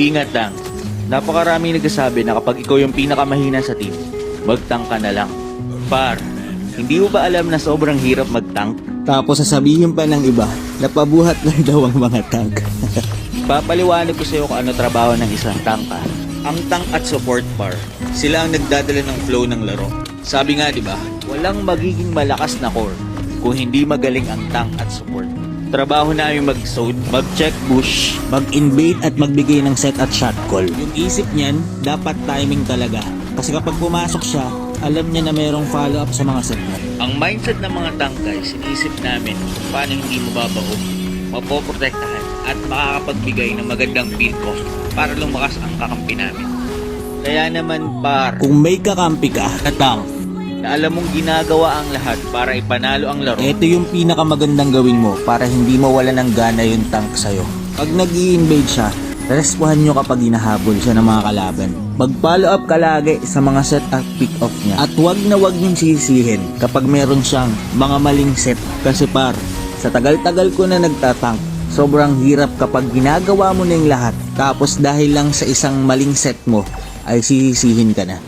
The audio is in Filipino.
Ingat lang. Napakaraming nagsasabi na kapag ikaw yung pinakamahina sa team, mag-tank ka na lang. Par, hindi mo ba alam na sobrang hirap mag-tank? Tapos sasabihin pa ng iba, napabuhat lang daw ang mga tank. Papaliwanag ko sa'yo kung ano trabaho ng isang tank ha. Ang tank at support par, sila ang nagdadala ng flow ng laro. Sabi nga di ba, walang magiging malakas na core kung hindi magaling ang tank at support. Trabaho namin mag-zone, mag-check bush, Mag-invade at magbigay ng set at shot call. Yung isip niyan, dapat timing talaga. Kasi kapag pumasok siya, alam niya na mayroong follow-up sa mga set mo. Ang mindset ng mga tank guys, inisip namin kung paano hindi mababao, mapoprotektahan at makakapagbigay ng magandang build cost para lumakas ang kakampi namin. Kaya naman par, Kung may kakampi ka na tank, na alam mong ginagawa ang lahat para ipanalo ang laro, ito yung pinakamagandang gawin mo para hindi mawala ng gana yung tank sa'yo. Pag nag-i-invade siya, respuhan nyo kapag hinahabol siya ng mga kalaban. Mag-follow up ka lagi sa mga set at pick off niya. At wag na wag nyong sisihin kapag meron siyang mga maling set. Kasi par, sa tagal-tagal ko na nagtatank, sobrang hirap kapag ginagawa mo na yung lahat. Tapos dahil lang sa isang maling set mo, ay sisisihin ka na.